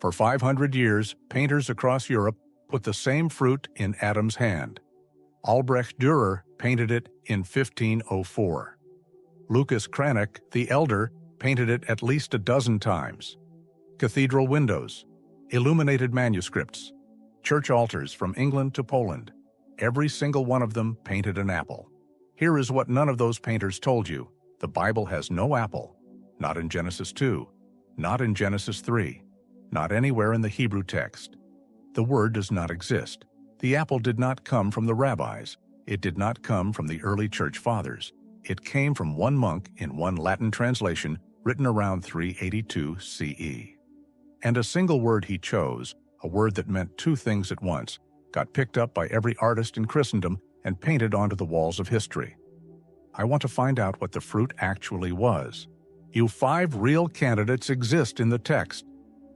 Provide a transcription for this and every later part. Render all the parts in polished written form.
For 500 years, painters across Europe put the same fruit in Adam's hand. Albrecht Dürer painted it in 1504. Lucas Cranach, the Elder, painted it at least a dozen times. Cathedral windows, illuminated manuscripts, church altars from England to Poland, every single one of them painted an apple. Here is what none of those painters told you. The Bible has no apple. Not in Genesis 2, not in Genesis 3, not anywhere in the Hebrew text. The word does not exist. The apple did not come from the rabbis. It did not come from the early church fathers. It came from one monk in one Latin translation written around 382 CE. And a single word he chose, a word that meant two things at once, got picked up by every artist in Christendom and painted onto the walls of history. I want to find out what the fruit actually was. 5 real candidates exist in the text.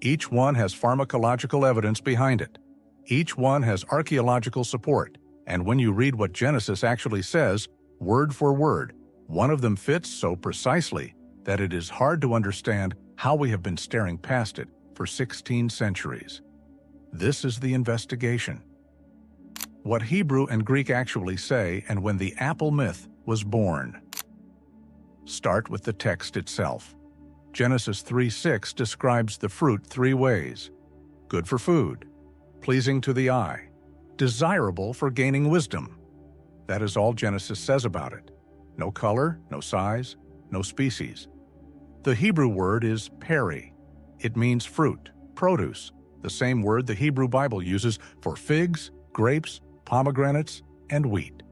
Each one has pharmacological evidence behind it. Each one has archaeological support, and when you read what Genesis actually says, word for word, one of them fits so precisely that it is hard to understand how we have been staring past it for 16 centuries. This is the investigation. What Hebrew and Greek actually say and when the apple myth was born. Start with the text itself. Genesis 3:6 describes the fruit 3 ways: good for food, pleasing to the eye, desirable for gaining wisdom. That is all Genesis says about it. No color, no size, no species. The Hebrew word is peri. It means fruit, produce, the same word the Hebrew Bible uses for figs, grapes, pomegranates, and wheat.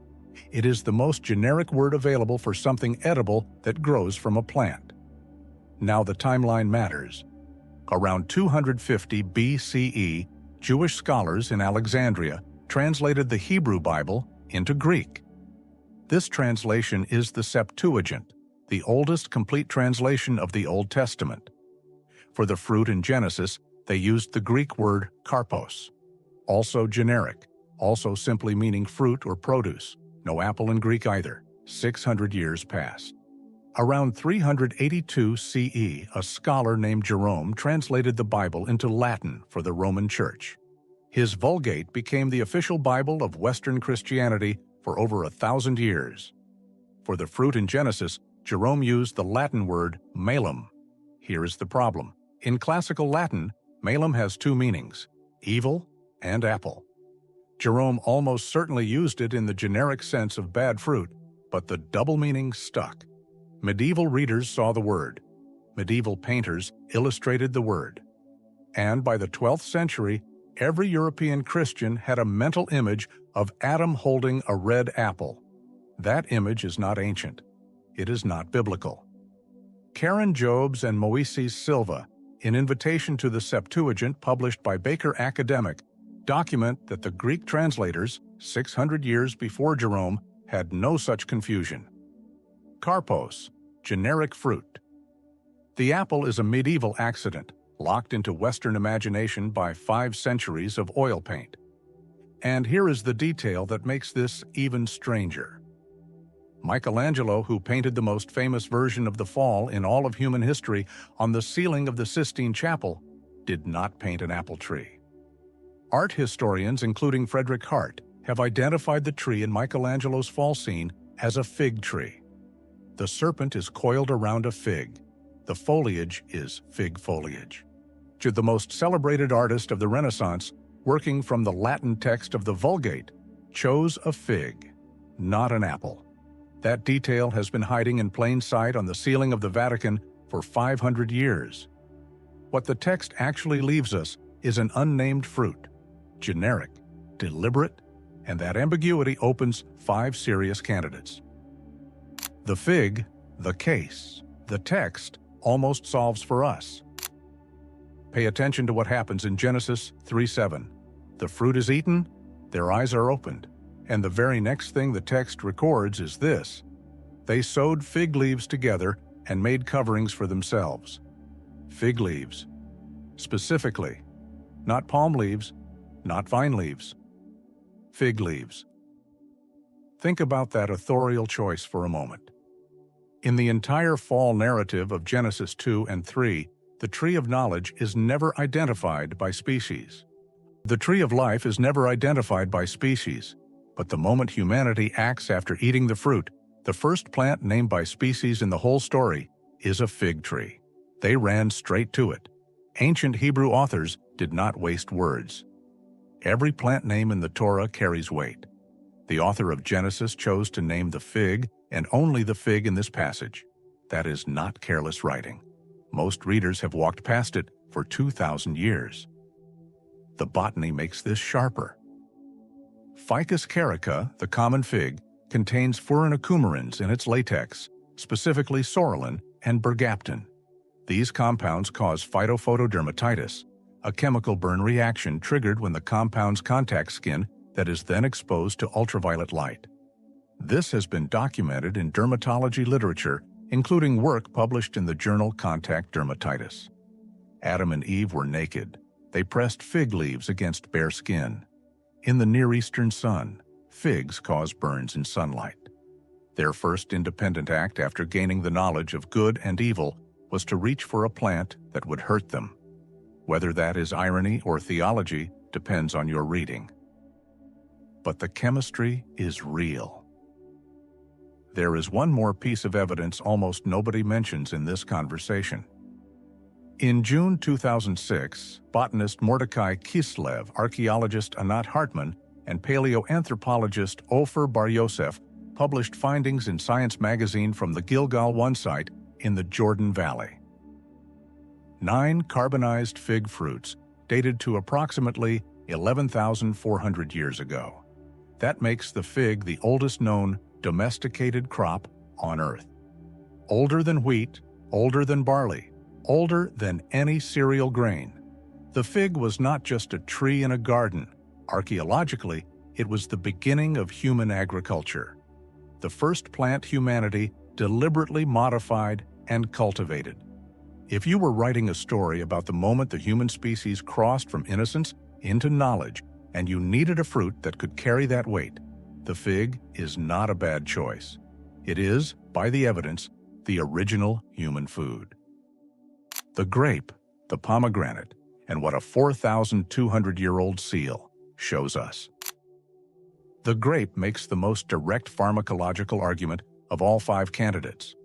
It is the most generic word available for something edible that grows from a plant. Now the timeline matters. Around 250 BCE, Jewish scholars in Alexandria translated the Hebrew Bible into Greek. This translation is the Septuagint, the oldest complete translation of the Old Testament. For the fruit in Genesis, they used the Greek word karpos, also generic, also simply meaning fruit or produce. No apple in Greek either. 600 years passed. Around 382 CE, a scholar named Jerome translated the Bible into Latin for the Roman Church. His Vulgate became the official Bible of Western Christianity for over 1,000 years. For the fruit in Genesis, Jerome used the Latin word malum. Here is the problem. In classical Latin, malum has 2 meanings: evil and apple. Jerome almost certainly used it in the generic sense of bad fruit, but the double meaning stuck. Medieval readers saw the word. Medieval painters illustrated the word. And by the 12th century, every European Christian had a mental image of Adam holding a red apple. That image is not ancient. It is not biblical. Karen Jobs and Moises Silva, in Invitation to the Septuagint published by Baker Academic, document that the Greek translators, 600 years before Jerome, had no such confusion. Karpos, generic fruit. The apple is a medieval accident, locked into Western imagination by 5 centuries of oil paint. And here is the detail that makes this even stranger. Michelangelo, who painted the most famous version of the Fall in all of human history on the ceiling of the Sistine Chapel, did not paint an apple tree. Art historians, including Frederick Hart, have identified the tree in Michelangelo's Fall scene as a fig tree. The serpent is coiled around a fig. The foliage is fig foliage. The most celebrated artist of the Renaissance, working from the Latin text of the Vulgate, chose a fig, not an apple. That detail has been hiding in plain sight on the ceiling of the Vatican for 500 years. What the text actually leaves us is an unnamed fruit, generic, deliberate, and that ambiguity opens 5 serious candidates. The fig, the case, the text almost solves for us. Pay attention to what happens in Genesis 3:7. The fruit is eaten, their eyes are opened, and the very next thing the text records is this: they sewed fig leaves together and made coverings for themselves. Fig leaves. Specifically, not palm leaves, not vine leaves. Fig leaves. Think about that authorial choice for a moment. In the entire fall narrative of Genesis 2 and 3, the tree of knowledge is never identified by species. The tree of life is never identified by species, but the moment humanity acts after eating the fruit, the first plant named by species in the whole story is a fig tree. They ran straight to it. Ancient Hebrew authors did not waste words. Every plant name in the Torah carries weight. The author of Genesis chose to name the fig and only the fig in this passage. That is not careless writing. Most readers have walked past it for 2,000 years. The botany makes this sharper. Ficus carica, the common fig, contains furanocoumarins in its latex, specifically psoralen and bergaptan. These compounds cause phytophotodermatitis, a chemical burn reaction triggered when the compounds contact skin that is then exposed to ultraviolet light. This has been documented in dermatology literature, including work published in the journal Contact Dermatitis. Adam and Eve were naked. They pressed fig leaves against bare skin. In the Near Eastern sun, figs cause burns in sunlight. Their first independent act after gaining the knowledge of good and evil was to reach for a plant that would hurt them. Whether that is irony or theology depends on your reading. But the chemistry is real. There is one more piece of evidence almost nobody mentions in this conversation. In June 2006, botanist Mordechai Kislev, archaeologist Anat Hartmann, and paleoanthropologist Hartmann Bar-Yosef published findings in Science magazine from the Gilgal I site in the Jordan Valley. 9 carbonized fig fruits dated to approximately 11,400 years ago. That makes the fig the oldest known domesticated crop on Earth. Older than wheat, older than barley, older than any cereal grain. The fig was not just a tree in a garden. Archaeologically, it was the beginning of human agriculture. The first plant humanity deliberately modified and cultivated. If you were writing a story about the moment the human species crossed from innocence into knowledge, and you needed a fruit that could carry that weight, the fig is not a bad choice. It is, by the evidence, the original human food. The grape, the pomegranate, and what a 4,200-year-old seal shows us. The grape makes the most direct pharmacological argument of all 5 candidates.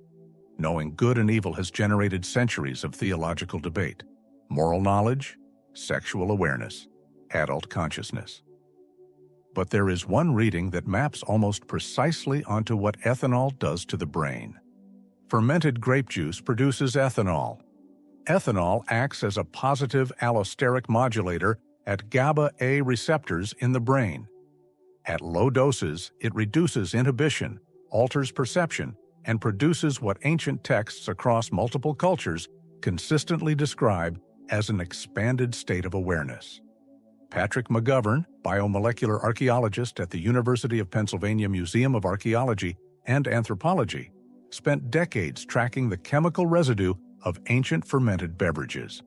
Knowing good and evil has generated centuries of theological debate, moral knowledge, sexual awareness, adult consciousness. But there is one reading that maps almost precisely onto what ethanol does to the brain. Fermented grape juice produces ethanol. Ethanol acts as a positive allosteric modulator at GABA A receptors in the brain. At low doses, it reduces inhibition, alters perception, and produces what ancient texts across multiple cultures consistently describe as an expanded state of awareness. Patrick McGovern, biomolecular archaeologist at the University of Pennsylvania Museum of Archaeology and Anthropology, spent decades tracking the chemical residue of ancient fermented beverages.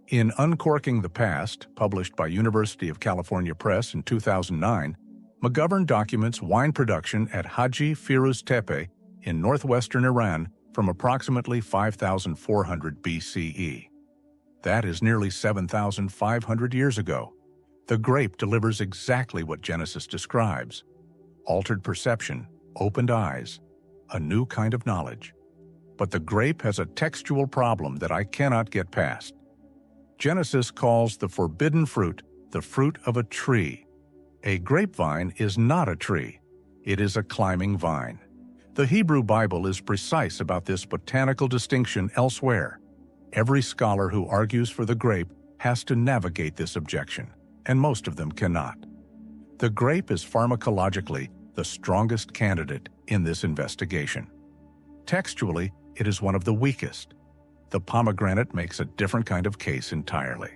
In Uncorking the Past, published by University of California Press in 2009, McGovern documents wine production at Haji Firuz Tepe in northwestern Iran from approximately 5,400 BCE. That is nearly 7,500 years ago. The grape delivers exactly what Genesis describes: altered perception, opened eyes, a new kind of knowledge. But the grape has a textual problem that I cannot get past. Genesis calls the forbidden fruit the fruit of a tree. A grapevine is not a tree. It is a climbing vine. The Hebrew Bible is precise about this botanical distinction elsewhere. Every scholar who argues for the grape has to navigate this objection, and most of them cannot. The grape is pharmacologically the strongest candidate in this investigation. Textually, it is one of the weakest. The pomegranate makes a different kind of case entirely.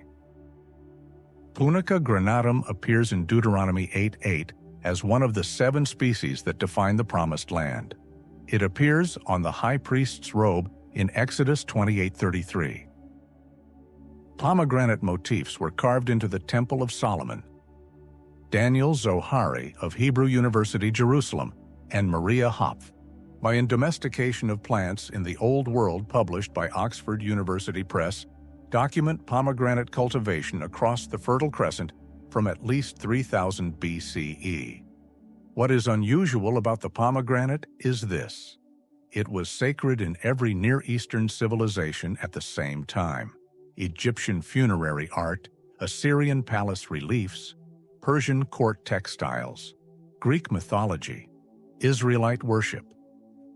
Punica granatum appears in Deuteronomy 8:8 as one of the 7 species that define the Promised Land. It appears on the high priest's robe in Exodus 28:33. Pomegranate motifs were carved into the Temple of Solomon. Daniel Zohari of Hebrew University, Jerusalem, and Maria Hopf, by In Domestication of Plants in the Old World, published by Oxford University Press, document pomegranate cultivation across the Fertile Crescent from at least 3000 BCE. What is unusual about the pomegranate is this: it was sacred in every Near Eastern civilization at the same time. Egyptian funerary art, Assyrian palace reliefs, Persian court textiles, Greek mythology, Israelite worship.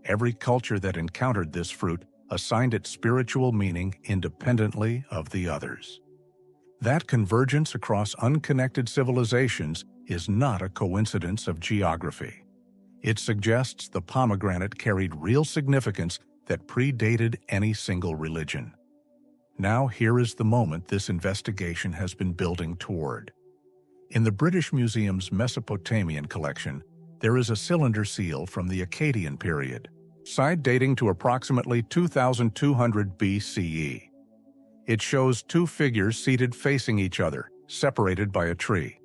Every culture that encountered this fruit assigned it spiritual meaning independently of the others. That convergence across unconnected civilizations is not a coincidence of geography. It suggests the pomegranate carried real significance that predated any single religion. Now here is the moment this investigation has been building toward. In the British Museum's Mesopotamian collection, there is a cylinder seal from the Akkadian period, side dating to approximately 2200 BCE. It shows two figures seated facing each other, separated by a tree.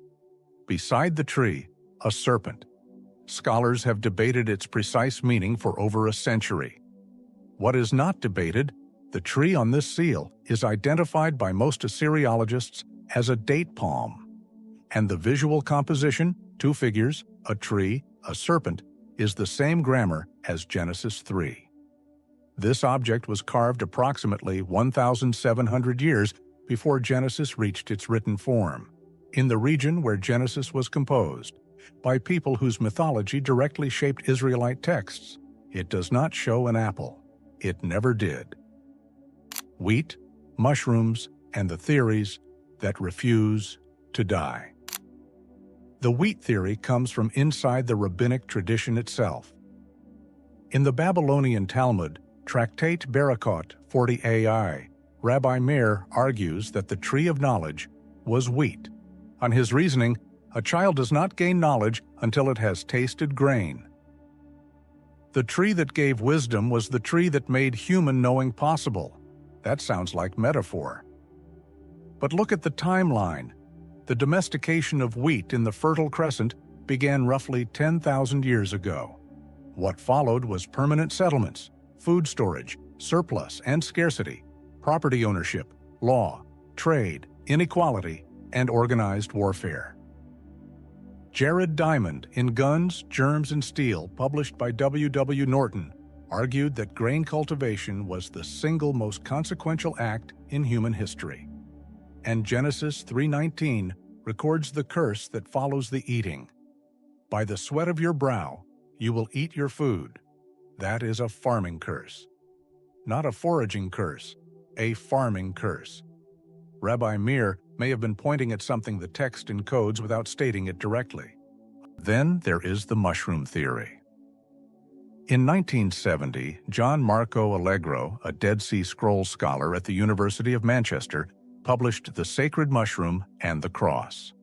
Beside the tree, a serpent. Scholars have debated its precise meaning for over a century. What is not debated, the tree on this seal is identified by most Assyriologists as a date palm. And the visual composition, two figures, a tree, a serpent, is the same grammar as Genesis 3. This object was carved approximately 1,700 years before Genesis reached its written form, in the region where Genesis was composed, by people whose mythology directly shaped Israelite texts. It does not show an apple. It never did. Wheat, mushrooms, and the theories that refuse to die. The wheat theory comes from inside the rabbinic tradition itself. In the Babylonian Talmud, Tractate Berakot 40ai, Rabbi Meir argues that the tree of knowledge was wheat. On his reasoning, a child does not gain knowledge until it has tasted grain. The tree that gave wisdom was the tree that made human knowing possible. That sounds like metaphor. But look at the timeline. The domestication of wheat in the Fertile Crescent began roughly 10,000 years ago. What followed was permanent settlements, food storage, surplus and scarcity, property ownership, law, trade, inequality, and organized warfare. Jared Diamond, in Guns, Germs, and Steel, published by W. W. Norton, argued that grain cultivation was the single most consequential act in human history. And Genesis 3:19 records the curse that follows the eating. By the sweat of your brow, you will eat your food. That is a farming curse. Not a foraging curse, a farming curse. Rabbi Meir may have been pointing at something the text encodes without stating it directly. Then there is the mushroom theory. In 1970, John Marco Allegro, a Dead Sea Scrolls scholar at the University of Manchester, published The Sacred Mushroom and the Cross.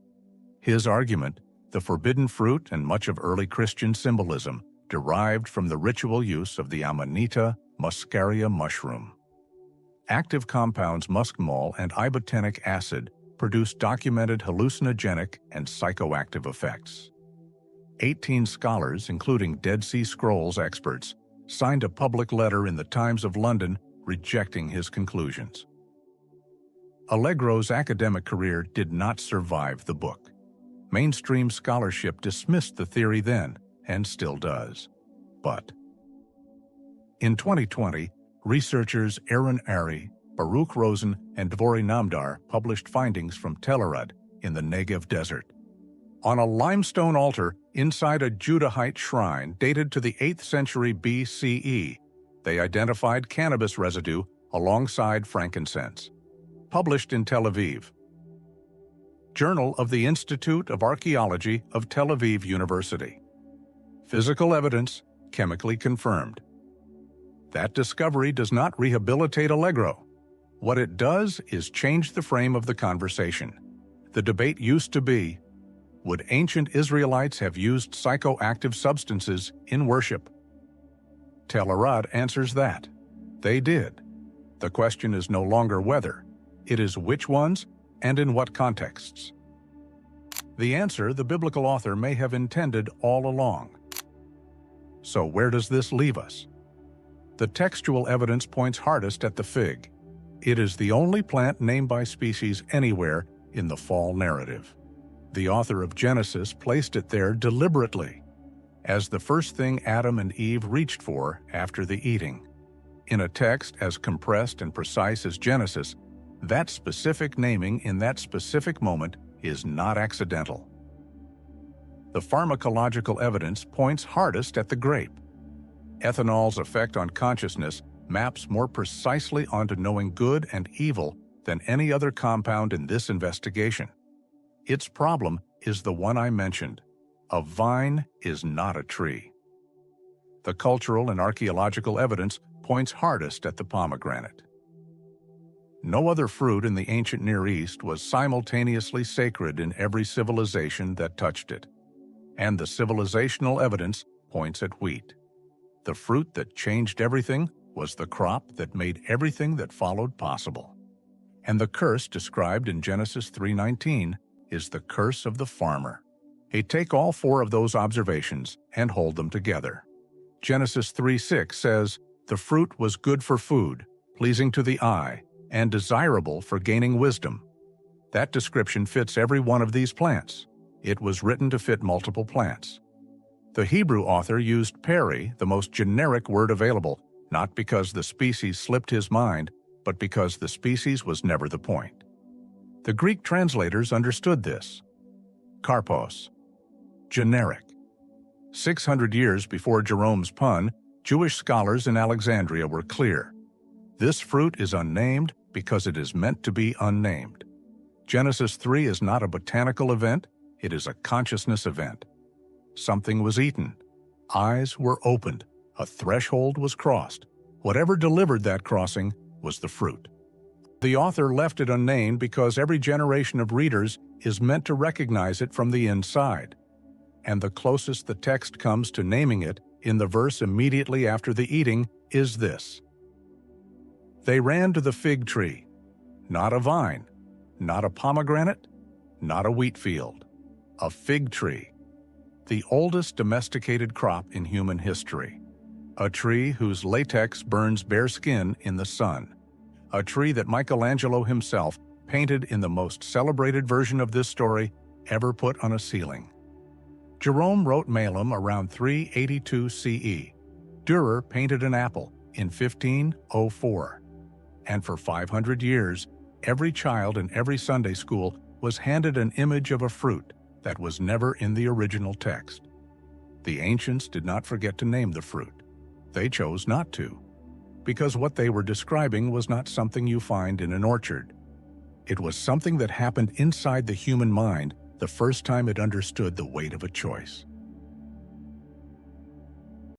His argument, the forbidden fruit and much of early Christian symbolism, derived from the ritual use of the Amanita muscaria mushroom. Active compounds muskmol and ibotenic acid produce documented hallucinogenic and psychoactive effects. 18 scholars, including Dead Sea Scrolls experts, signed a public letter in the Times of London rejecting his conclusions. Allegro's academic career did not survive the book. Mainstream scholarship dismissed the theory then, and still does. But in 2020, researchers Aaron Ari, Baruch Rosen, and Dvori Namdar published findings from Telerad in the Negev Desert. On a limestone altar inside a Judahite shrine dated to the 8th century BCE, they identified cannabis residue alongside frankincense. Published in Tel Aviv. Journal of the Institute of Archaeology of Tel Aviv University. Physical evidence, chemically confirmed. That discovery does not rehabilitate Allegro. What it does is change the frame of the conversation. The debate used to be, would ancient Israelites have used psychoactive substances in worship? Telerad answers that. They did. The question is no longer whether. It is which ones and in what contexts. The answer the biblical author may have intended all along. So where does this leave us? The textual evidence points hardest at the fig. It is the only plant named by species anywhere in the fall narrative. The author of Genesis placed it there deliberately, as the first thing Adam and Eve reached for after the eating. In a text as compressed and precise as Genesis, that specific naming in that specific moment is not accidental. The pharmacological evidence points hardest at the grape. Ethanol's effect on consciousness maps more precisely onto knowing good and evil than any other compound in this investigation. Its problem is the one I mentioned. A vine is not a tree. The cultural and archaeological evidence points hardest at the pomegranate. No other fruit in the ancient Near East was simultaneously sacred in every civilization that touched it. And the civilizational evidence points at wheat. The fruit that changed everything was the crop that made everything that followed possible. And the curse described in Genesis 3:19 is the curse of the farmer. Take all four of those observations and hold them together. Genesis 3:6 says, "The fruit was good for food, pleasing to the eye, and desirable for gaining wisdom." That description fits every one of these plants. It was written to fit multiple plants. The Hebrew author used peri, the most generic word available, not because the species slipped his mind, but because the species was never the point. The Greek translators understood this. Karpos, generic. 600 years before Jerome's pun, Jewish scholars in Alexandria were clear. This fruit is unnamed because it is meant to be unnamed. Genesis 3 is not a botanical event, it is a consciousness event. Something was eaten. Eyes were opened. A threshold was crossed. Whatever delivered that crossing was the fruit. The author left it unnamed because every generation of readers is meant to recognize it from the inside. And the closest the text comes to naming it in the verse immediately after the eating is this. They ran to the fig tree, not a vine, not a pomegranate, not a wheat field, a fig tree, the oldest domesticated crop in human history, a tree whose latex burns bare skin in the sun, a tree that Michelangelo himself painted in the most celebrated version of this story ever put on a ceiling. Jerome wrote Malum around 382 CE. Dürer painted an apple in 1504. And for 500 years, every child in every Sunday school was handed an image of a fruit that was never in the original text. The ancients did not forget to name the fruit. They chose not to, because what they were describing was not something you find in an orchard. It was something that happened inside the human mind the first time it understood the weight of a choice.